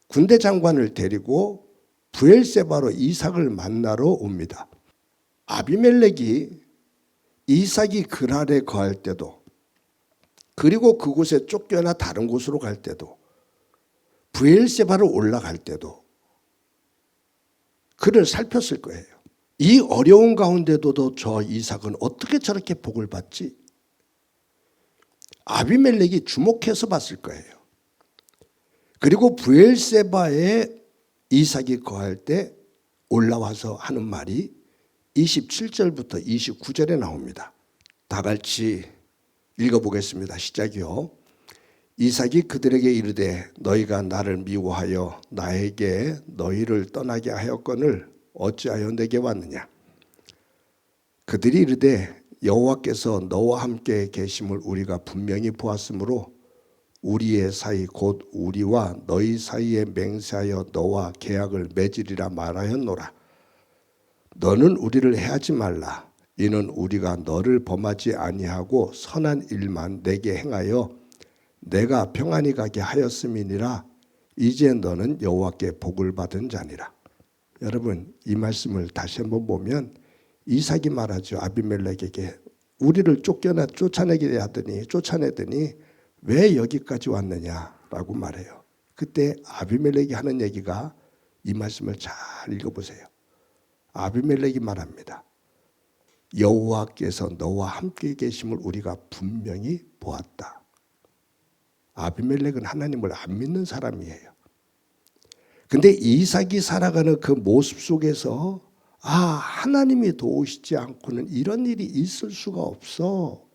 Speaker 3: 군대 장관을 데리고 브엘세바로 이삭을 만나러 옵니다. 아비멜렉이 이삭이 그랄에 거할 때도, 그리고 그곳에 쫓겨나 다른 곳으로 갈 때도, 브엘세바로 올라갈 때도 그를 살폈을 거예요. 이 어려운 가운데도 저 이삭은 어떻게 저렇게 복을 받지? 아비멜렉이 주목해서 봤을 거예요. 그리고 브엘세바에 이삭이 거할 때 올라와서 하는 말이 27절부터 29절에 나옵니다. 다 같이 읽어보겠습니다. 시작이요. 이삭이 그들에게 이르되 너희가 나를 미워하여 나에게 너희를 떠나게 하였거늘 어찌하여 내게 왔느냐. 그들이 이르되 여호와께서 너와 함께 계심을 우리가 분명히 보았으므로 우리의 사이 곧 우리와 너희 사이에 맹세하여 너와 계약을 맺으리라 말하였노라. 너는 우리를 해하지 말라. 이는 우리가 너를 범하지 아니하고 선한 일만 내게 행하여 내가 평안히 가게 하였음이니라. 이제 너는 여호와께 복을 받은 자니라. 여러분, 이 말씀을 다시 한번 보면 이삭이 말하죠. 아비멜렉에게 우리를 쫓아내더니 왜 여기까지 왔느냐라고 말해요. 그때 아비멜렉이 하는 얘기가, 이 말씀을 잘 읽어보세요. 아비멜렉이 말합니다. 여호와께서 너와 함께 계심을 우리가 분명히 보았다. 아비멜렉은 하나님을 안 믿는 사람이에요. 근데 이삭이 살아가는 그 모습 속에서 하나님이 도우시지 않고는 이런 일이 있을 수가 없어.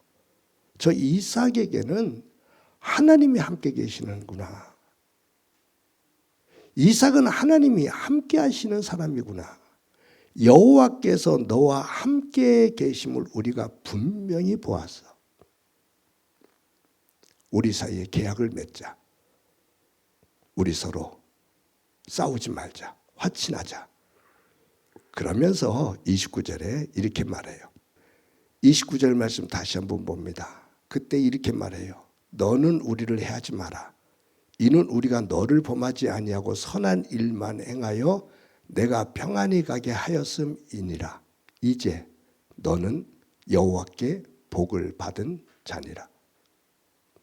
Speaker 3: 저 이삭에게는 하나님이 함께 계시는구나. 이삭은 하나님이 함께 하시는 사람이구나. 여호와께서 너와 함께 계심을 우리가 분명히 보았어. 우리 사이에 계약을 맺자. 우리 서로 싸우지 말자. 화친하자. 그러면서 29절에 이렇게 말해요. 29절 말씀 다시 한번 봅니다. 그때 이렇게 말해요. 너는 우리를 해하지 마라. 이는 우리가 너를 범하지 아니하고 선한 일만 행하여 내가 평안히 가게 하였음이니라. 이제 너는 여호와께 복을 받은 자니라.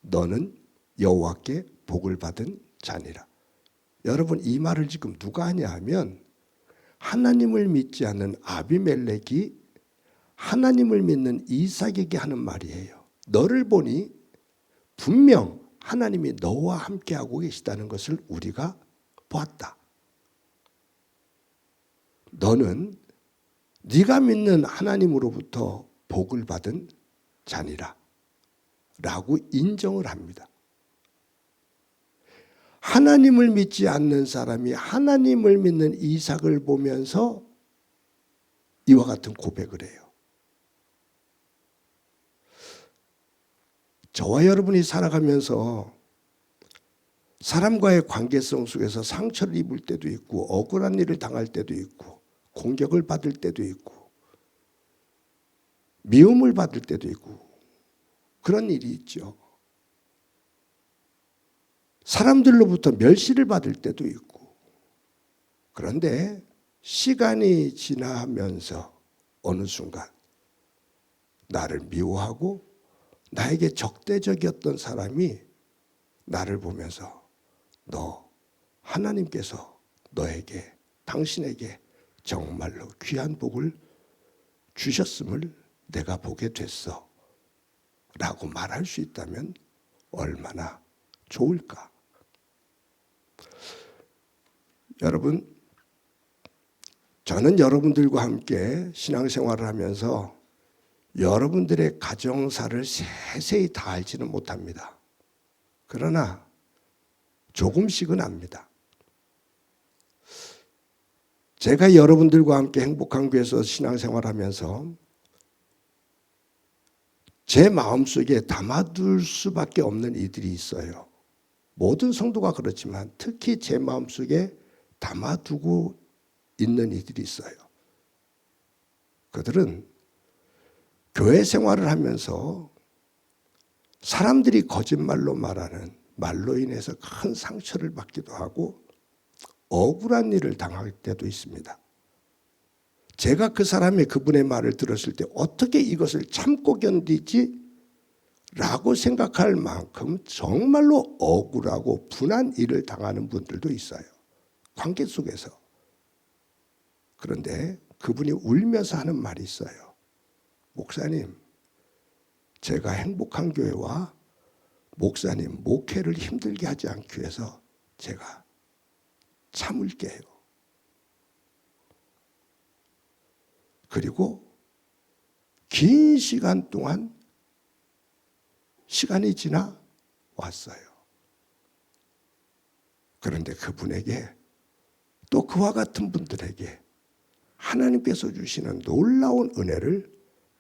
Speaker 3: 너는 여호와께 복을 받은 자니라. 여러분, 이 말을 지금 누가 하냐 하면 하나님을 믿지 않는 아비멜렉이 하나님을 믿는 이삭에게 하는 말이에요. 너를 보니 분명 하나님이 너와 함께하고 계시다는 것을 우리가 보았다. 너는 네가 믿는 하나님으로부터 복을 받은 자니라 라고 인정을 합니다. 하나님을 믿지 않는 사람이 하나님을 믿는 이삭을 보면서 이와 같은 고백을 해요. 저와 여러분이 살아가면서 사람과의 관계성 속에서 상처를 입을 때도 있고 억울한 일을 당할 때도 있고 공격을 받을 때도 있고 미움을 받을 때도 있고 그런 일이 있죠. 사람들로부터 멸시를 받을 때도 있고. 그런데 시간이 지나면서 어느 순간 나를 미워하고 나에게 적대적이었던 사람이 나를 보면서 너 하나님께서 너에게 당신에게 정말로 귀한 복을 주셨음을 내가 보게 됐어 라고 말할 수 있다면 얼마나 좋을까. 여러분, 저는 여러분들과 함께 신앙생활을 하면서 여러분들의 가정사를 세세히 다 알지는 못합니다. 그러나 조금씩은 압니다. 제가 여러분들과 함께 행복한 교회에서 신앙생활하면서 제 마음속에 담아둘 수밖에 없는 이들이 있어요. 모든 성도가 그렇지만 특히 제 마음속에 담아두고 있는 이들이 있어요. 그들은 교회 생활을 하면서 사람들이 거짓말로 말하는 말로 인해서 큰 상처를 받기도 하고 억울한 일을 당할 때도 있습니다. 제가 그 사람의 그분의 말을 들었을 때 어떻게 이것을 참고 견디지? 라고 생각할 만큼 정말로 억울하고 분한 일을 당하는 분들도 있어요. 관계 속에서. 그런데 그분이 울면서 하는 말이 있어요. 목사님, 제가 행복한 교회와 목사님 목회를 힘들게 하지 않기 위해서 제가 참을게요. 그리고 긴 시간 동안 시간이 지나 왔어요. 그런데 그분에게 또 그와 같은 분들에게 하나님께서 주시는 놀라운 은혜를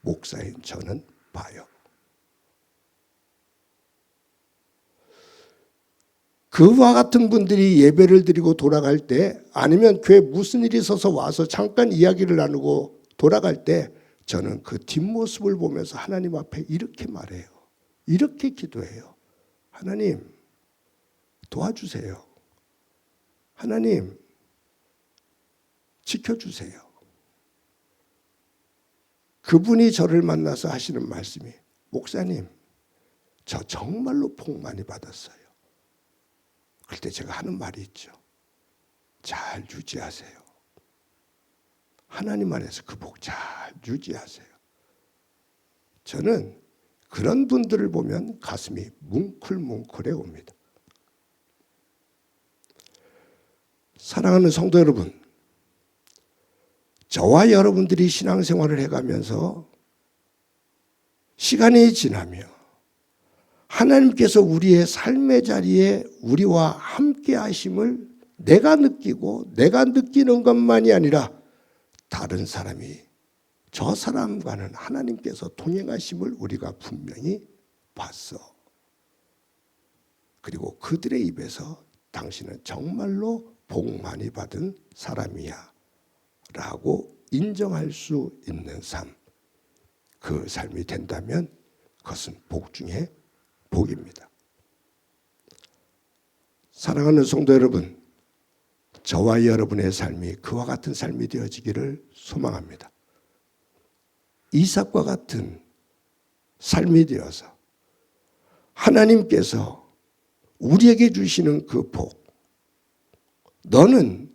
Speaker 3: 목사인 저는 봐요. 그와 같은 분들이 예배를 드리고 돌아갈 때 아니면 교회 무슨 일이 있어서 와서 잠깐 이야기를 나누고 돌아갈 때 저는 그 뒷모습을 보면서 하나님 앞에 이렇게 말해요. 이렇게 기도해요. 하나님 도와주세요. 하나님 지켜주세요. 그분이 저를 만나서 하시는 말씀이 목사님 저 정말로 복 많이 받았어요. 그럴 때 제가 하는 말이 있죠. 잘 유지하세요. 하나님 안에서 그 복 잘 유지하세요. 저는 그런 분들을 보면 가슴이 뭉클뭉클해 옵니다. 사랑하는 성도 여러분, 저와 여러분들이 신앙생활을 해가면서 시간이 지나며 하나님께서 우리의 삶의 자리에 우리와 함께 하심을 내가 느끼고 내가 느끼는 것만이 아니라 다른 사람이 저 사람과는 하나님께서 동행하심을 우리가 분명히 봤어. 그리고 그들의 입에서 당신은 정말로 복 많이 받은 사람이야 라고 인정할 수 있는 삶, 그 삶이 된다면 그것은 복 중에 복입니다. 사랑하는 성도 여러분, 저와 여러분의 삶이 그와 같은 삶이 되어지기를 소망합니다. 이삭과 같은 삶이 되어서 하나님께서 우리에게 주시는 그 복, 너는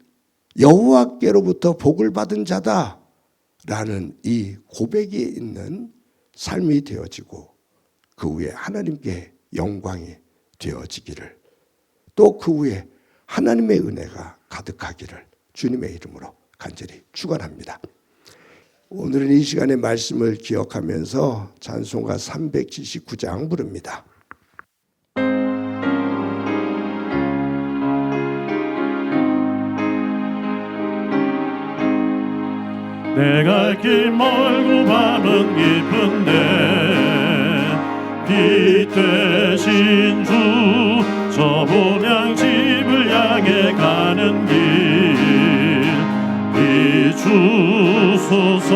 Speaker 3: 여호와께로부터 복을 받은 자다 라는 이 고백이 있는 삶이 되어지고 그 후에 하나님께 영광이 되어지기를, 또 그 후에 하나님의 은혜가 가득하기를 주님의 이름으로 간절히 축원합니다. 오늘은 이 시간의 말씀을 기억하면서 찬송가 379장 부릅니다.
Speaker 2: 내 갈 길 멀고 밤은 깊은데 빛 되신 주 저 본향 집을 향해 가는 길 비추소서.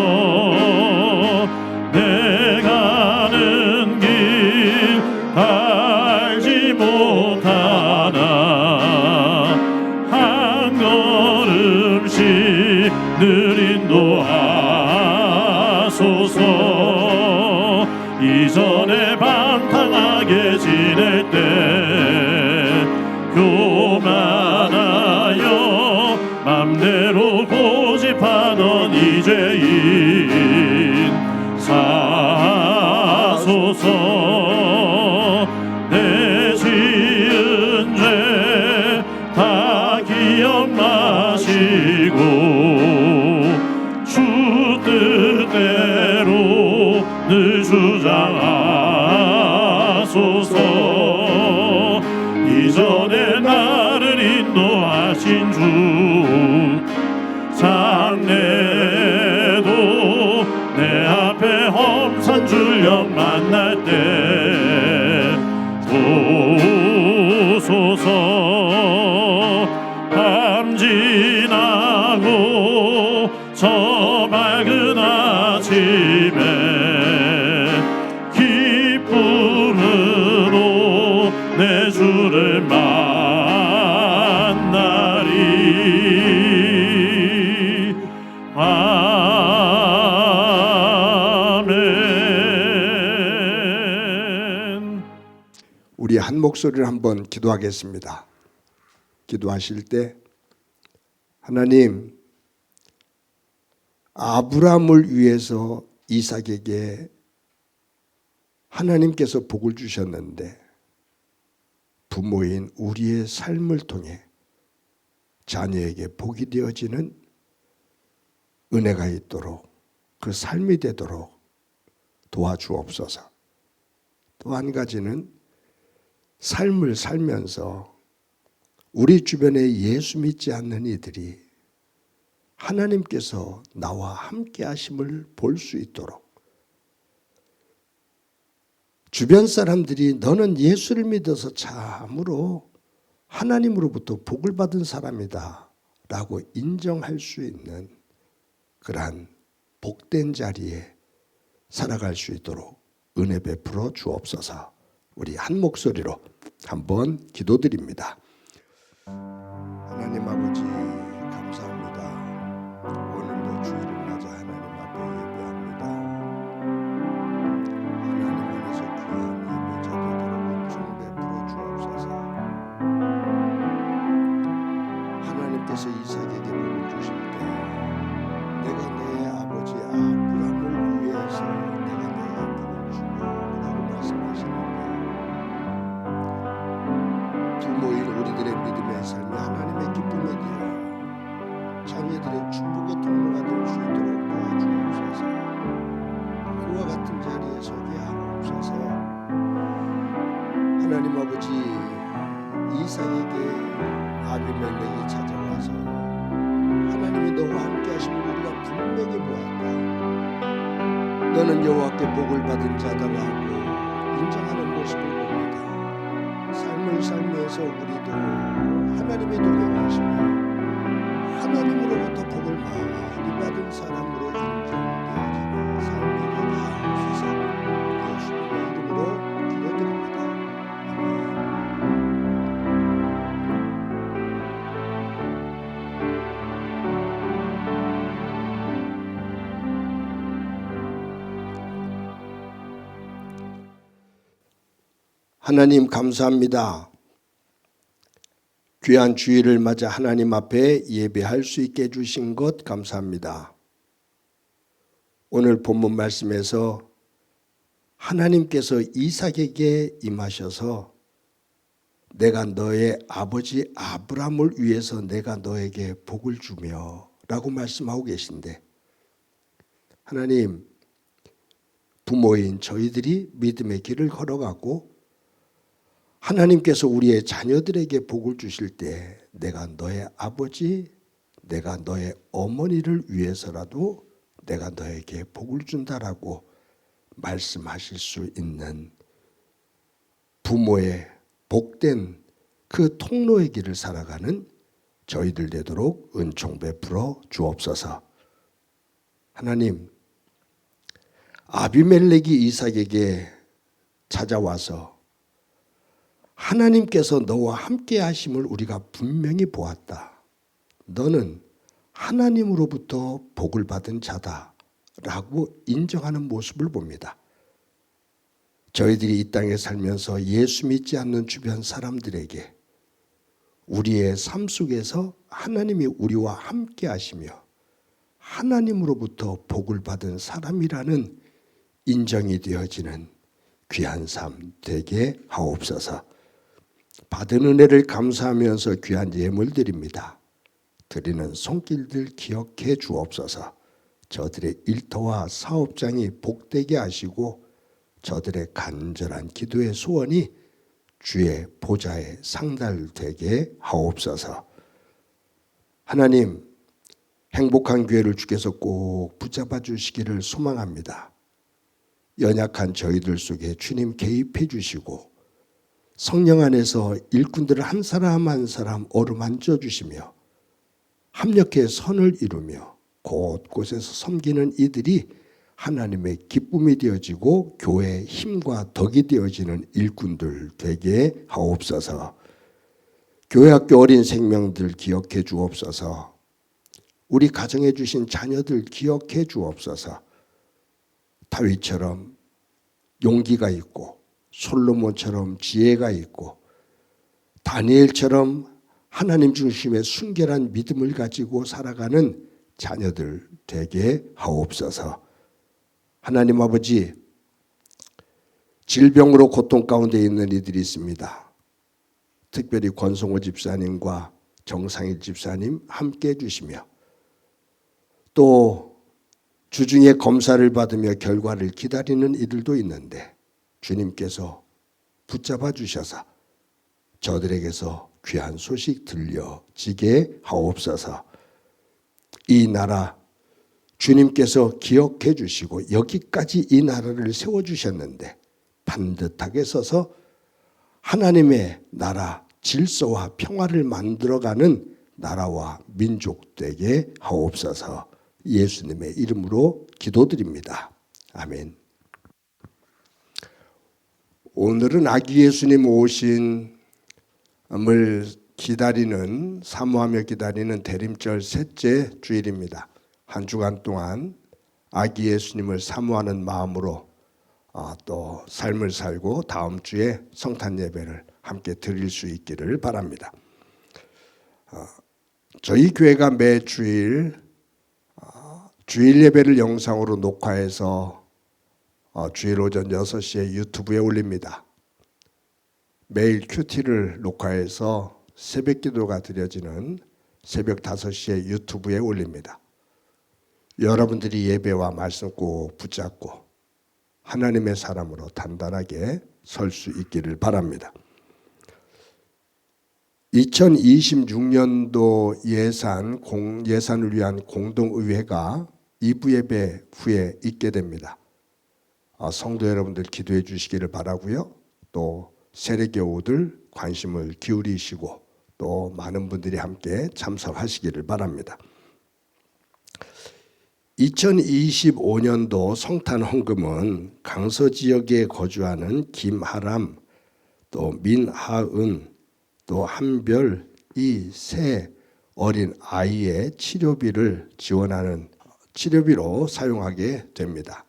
Speaker 2: 내 가는 길 알지 못하나 한 걸음씩 늘 인도하소서. 이전에 방탕하게 지낼 때 교만하여 맘대로 고집하던 이제인 사소서. 내 지은 죄 다 기억나시고 주 뜻대로 늘 주장하소서. 이전에 나를 인도하신 주 장래도 내 앞에 험산 줄령 만날 때 도소서. 밤 지나고 저 맑은 아침에 기쁨을
Speaker 3: 목소리를 한번 기도하겠습니다. 기도하실 때 하나님, 아브라함을 위해서 이삭에게 하나님께서 복을 주셨는데 부모인 우리의 삶을 통해 자녀에게 복이 되어지는 은혜가 있도록 그 삶이 되도록 도와주옵소서. 또 한 가지는 삶을 살면서 우리 주변에 예수 믿지 않는 이들이 하나님께서 나와 함께 하심을 볼 수 있도록 주변 사람들이 너는 예수를 믿어서 참으로 하나님으로부터 복을 받은 사람이다 라고 인정할 수 있는 그러한 복된 자리에 살아갈 수 있도록 은혜 베풀어 주옵소서. 우리 한 목소리로 한번 기도드립니다. 하나님 아버지 감사합니다. 오늘도 주일을 맞아 하나님 앞에 예배합니다. 하나님 안에서 귀한 예배자 되도록 은총 베풀어 주옵소서. 하나님께서 이삭에게 복을 주실 때 내가 너의 아버지 아브라함을 위해서 내가 너에게 복을 주고 라고 말씀하시는데 부모인 우리들의 믿음의 삶이 하나님의 기쁨이 되어 자녀들의 축복의 통로가 될 수 있도록 도와주옵소서. 그와 같은 자리에 서게 하옵소서. 하나님 아버지 이삭에게 아비멜렉이 찾아와서 하나님이 너와 함께 하심을 우리가 분명히 보았다. 너는 여호와께 복을 받은 자다라고 인정하는 모습을 봅니다. 삶을 살면서 우리도 하나님의 동행하시며 하나님으로부터 복을 많이 받은 사람으로 인정되어지는 삶이 되게 하옵소서. 예수님의 이름으로 기도드립니다. 하나님 감사합니다. 귀한 주일을 맞아 하나님 앞에 예배할 수 있게 해주신 것 감사합니다. 오늘 본문 말씀에서 하나님께서 이삭에게 임하셔서 내가 너의 아버지 아브라함을 위해서 내가 너에게 복을 주며 라고 말씀하고 계신데 하나님 부모인 저희들이 믿음의 길을 걸어가고 하나님께서 우리의 자녀들에게 복을 주실 때 내가 너의 아버지, 내가 너의 어머니를 위해서라도 내가 너에게 복을 준다라고 말씀하실 수 있는 부모의 복된 그 통로의 길을 살아가는 저희들 되도록 은총 베풀어 주옵소서. 하나님, 아비멜렉이 이삭에게 찾아와서 하나님께서 너와 함께 하심을 우리가 분명히 보았다. 너는 하나님으로부터 복을 받은 자다 라고 인정하는 모습을 봅니다. 저희들이 이 땅에 살면서 예수 믿지 않는 주변 사람들에게 우리의 삶 속에서 하나님이 우리와 함께 하시며 하나님으로부터 복을 받은 사람이라는 인정이 되어지는 귀한 삶 되게 하옵소서. 받은 은혜를 감사하면서 귀한 예물 드립니다. 드리는 손길들 기억해 주옵소서. 저들의 일터와 사업장이 복되게 하시고 저들의 간절한 기도의 소원이 주의 보좌에 상달되게 하옵소서. 하나님, 행복한 교회를 주께서 꼭 붙잡아 주시기를 소망합니다. 연약한 저희들 속에 주님 개입해 주시고 성령 안에서 일꾼들을 한 사람 한 사람 어루만져 주시며 합력해 선을 이루며 곳곳에서 섬기는 이들이 하나님의 기쁨이 되어지고 교회의 힘과 덕이 되어지는 일꾼들 되게 하옵소서. 교회학교 어린 생명들 기억해 주옵소서. 우리 가정에 주신 자녀들 기억해 주옵소서. 다윗처럼 용기가 있고 솔로몬처럼 지혜가 있고 다니엘처럼 하나님 중심의 순결한 믿음을 가지고 살아가는 자녀들 되게 하옵소서. 하나님 아버지, 질병으로 고통 가운데 있는 이들이 있습니다. 특별히 권성호 집사님과 정상일 집사님 함께 해주시며, 또 주중에 검사를 받으며 결과를 기다리는 이들도 있는데 주님께서 붙잡아 주셔서 저들에게서 귀한 소식 들려지게 하옵소서. 이 나라 주님께서 기억해 주시고 여기까지 이 나라를 세워주셨는데 반듯하게 서서 하나님의 나라 질서와 평화를 만들어가는 나라와 민족 되게 하옵소서. 예수님의 이름으로 기도드립니다. 아멘. 오늘은 아기 예수님 오심을 기다리는, 사모하며 기다리는 대림절 셋째 주일입니다. 한 주간 동안 아기 예수님을 사모하는 마음으로 또 삶을 살고 다음 주에 성탄 예배를 함께 드릴 수 있기를 바랍니다. 저희 교회가 매 주일 주일 예배를 영상으로 녹화해서 주일 오전 6시에 유튜브에 올립니다. 매일 큐티를 녹화해서 새벽 기도가 드려지는 새벽 5시에 유튜브에 올립니다. 여러분들이 예배와 말씀 꼭 붙잡고 하나님의 사람으로 단단하게 설 수 있기를 바랍니다. 2026년도 예산을 위한 공동의회가 2부 예배 후에 있게 됩니다. 성도 여러분들 기도해 주시기를 바라고요. 또 세례교우들 관심을 기울이시고 또 많은 분들이 함께 참석하시기를 바랍니다. 2025년도 성탄 헌금은 강서 지역에 거주하는 김하람, 또 민하은, 또 한별 이 세 어린 아이의 치료비를 지원하는 치료비로 사용하게 됩니다.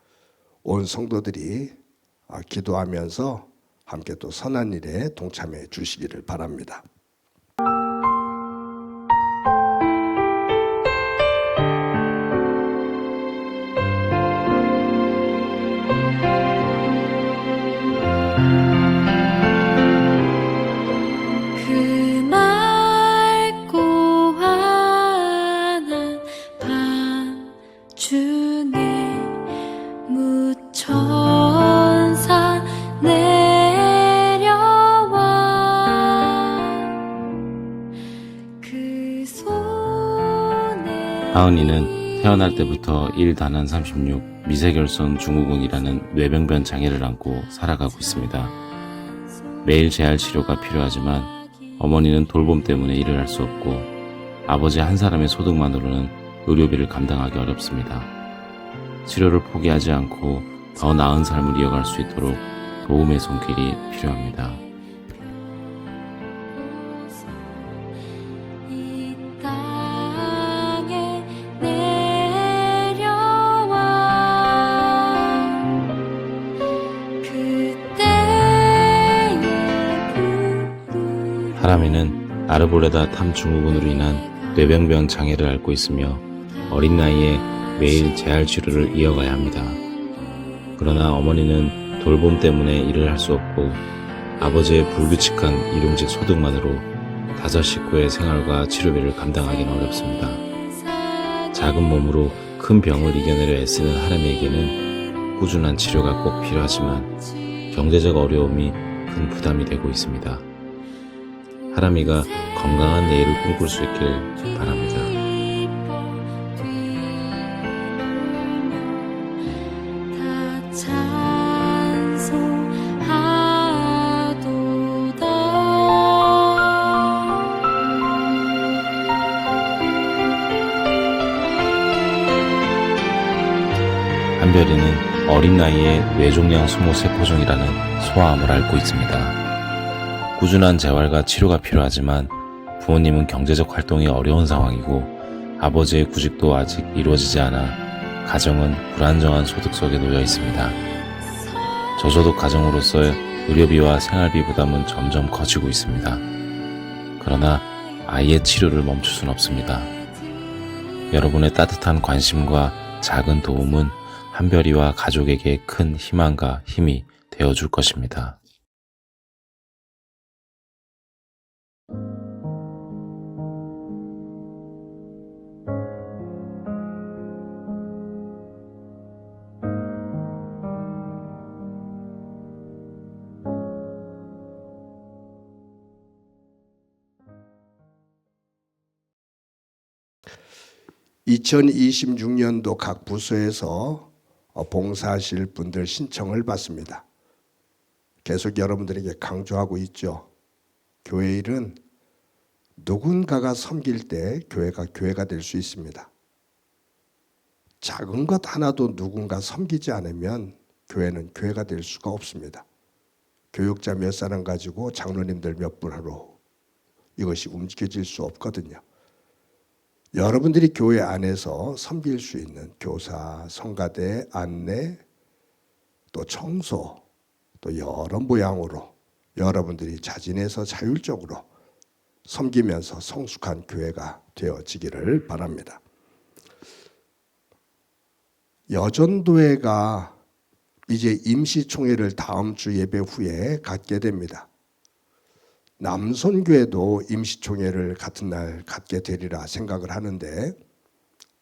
Speaker 3: 온 성도들이 기도하면서 함께 또 선한 일에 동참해 주시기를 바랍니다.
Speaker 5: 하은이는 태어날 때부터 1-36 미세결손 증후군이라는 뇌병변 장애를 안고 살아가고 있습니다. 매일 재활 치료가 필요하지만 어머니는 돌봄 때문에 일을 할 수 없고 아버지 한 사람의 소득만으로는 의료비를 감당하기 어렵습니다. 치료를 포기하지 않고 더 나은 삶을 이어갈 수 있도록 도움의 손길이 필요합니다. 하람이는 아르보레다 탐 증후군으로 인한 뇌병변 장애를 앓고 있으며 어린 나이에 매일 재활 치료를 이어가야 합니다. 그러나 어머니는 돌봄 때문에 일을 할 수 없고 아버지의 불규칙한 일용직 소득만으로 5 식구의 생활과 치료비를 감당하기는 어렵습니다. 작은 몸으로 큰 병을 이겨내려 애쓰는 하람이에게는 꾸준한 치료가 꼭 필요하지만 경제적 어려움이 큰 부담이 되고 있습니다. 하람이가 건강한 내일을 꿈꿀 수 있길 바랍니다. 한별이는 어린 나이에 뇌종양 수모세포종이라는 소아암을 앓고 있습니다. 꾸준한 재활과 치료가 필요하지만 부모님은 경제적 활동이 어려운 상황이고 아버지의 구직도 아직 이루어지지 않아 가정은 불안정한 소득 속에 놓여 있습니다. 저소득 가정으로서의 의료비와 생활비 부담은 점점 커지고 있습니다. 그러나 아이의 치료를 멈출 순 없습니다. 여러분의 따뜻한 관심과 작은 도움은 한별이와 가족에게 큰 희망과 힘이 되어줄 것입니다.
Speaker 3: (2026년도) 각 부서에서 봉사하실 분들 신청을 받습니다. 계속 여러분들에게 강조하고 있죠. 교회 일은 누군가가 섬길 때 교회가 될 수 있습니다. 작은 것 하나도 누군가 섬기지 않으면 교회는 교회가 될 수가 없습니다. 교육자 몇 사람 가지고 장로님들 몇 분으로 이것이 움직여질 수 없거든요. 여러분들이 교회 안에서 섬길 수 있는 교사, 성가대, 안내, 또 청소, 또 여러 모양으로 여러분들이 자진해서 자율적으로 섬기면서 성숙한 교회가 되어지기를 바랍니다. 여전도회가 이제 임시총회를 다음 주 예배 후에 갖게 됩니다. 남선교회도 임시총회를 같은 날 갖게 되리라 생각을 하는데,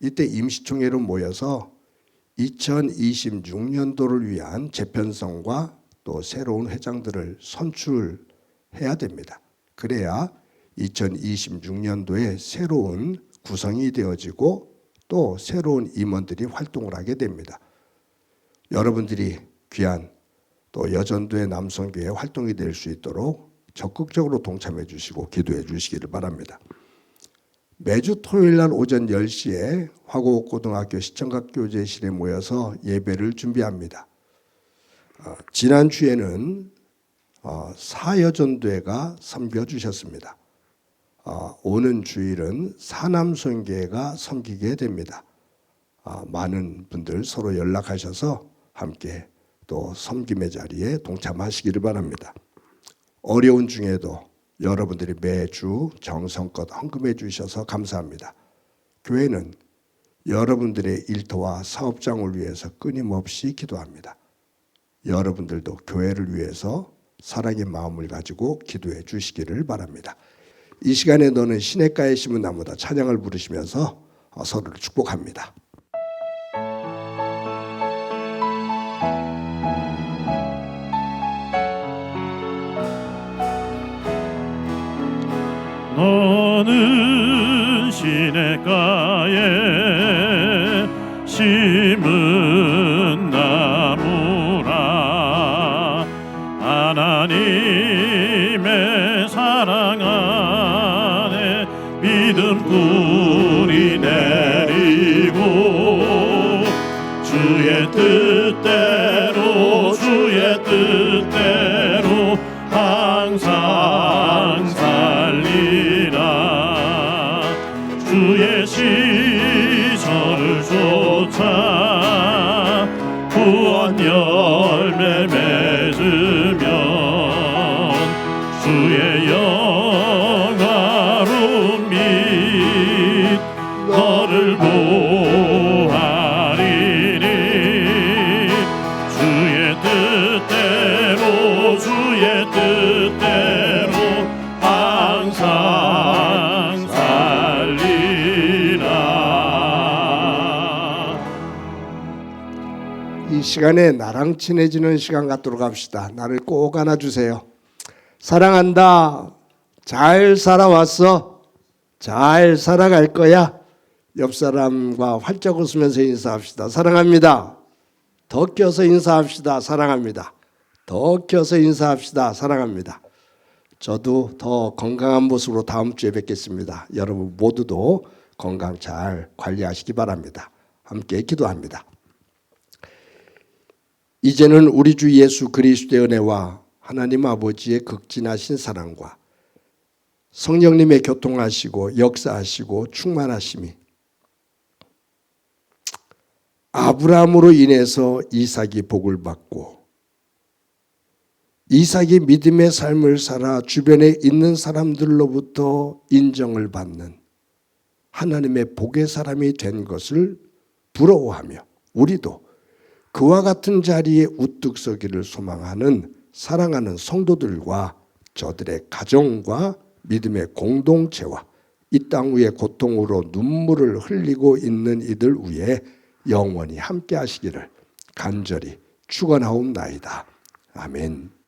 Speaker 3: 이때 임시총회로 모여서 2026년도를 위한 재편성과 또 새로운 회장들을 선출해야 됩니다. 그래야 2026년도에 새로운 구성이 되어지고 또 새로운 임원들이 활동을 하게 됩니다. 여러분들이 귀한 또 여전도의 남선교회 활동이 될 수 있도록 적극적으로 동참해 주시고 기도해 주시기를 바랍니다. 매주 토요일 날 오전 10시에 화곡고등학교 시청각교제실에 모여서 예배를 준비합니다. 지난주에는 사여전도회가 섬겨주셨습니다. 오는 주일은 사남선교회가 섬기게 됩니다. 많은 분들 서로 연락하셔서 함께 또 섬김의 자리에 동참하시기를 바랍니다. 어려운 중에도 여러분들이 매주 정성껏 헌금해 주셔서 감사합니다. 교회는 여러분들의 일터와 사업장을 위해서 끊임없이 기도합니다. 여러분들도 교회를 위해서 사랑의 마음을 가지고 기도해 주시기를 바랍니다. 이 시간에 너는 시냇가에 심은 나무다 찬양을 부르시면서 서로를 축복합니다.
Speaker 2: 너는 시냇가에 심은 나무라 하나님의 사랑 안에 믿음 뿌리 내리고 주의 뜻대로 항상 살리라. 주의 시절을 쫓아 구원 열매 맺으면 주의 영화로운 빛 너를 보하리니 주의 뜻대로 항상 살리라.
Speaker 3: 이 시간에 나랑 친해지는 시간 갖도록 합시다. 나를 꼭 안아주세요. 사랑한다. 잘 살아왔어. 잘 살아갈 거야. 옆 사람과 활짝 웃으면서 인사합시다. 사랑합니다. 더 껴서 인사합시다. 사랑합니다. 더 껴서 인사합시다. 사랑합니다. 저도 더 건강한 모습으로 다음 주에 뵙겠습니다. 여러분 모두도 건강 잘 관리하시기 바랍니다. 함께 기도합니다. 이제는 우리 주 예수 그리스도의 은혜와 하나님 아버지의 극진하신 사랑과 성령님의 교통하시고 역사하시고 충만하심이 아브라함으로 인해서 이삭이 복을 받고 이삭이 믿음의 삶을 살아 주변에 있는 사람들로부터 인정을 받는 하나님의 복의 사람이 된 것을 부러워하며 우리도 그와 같은 자리에 우뚝 서기를 소망하는 사랑하는 성도들과 저들의 가정과 믿음의 공동체와 이 땅 위에 고통으로 눈물을 흘리고 있는 이들 위에 영원히 함께 하시기를 간절히 축원하옵나이다. 아멘.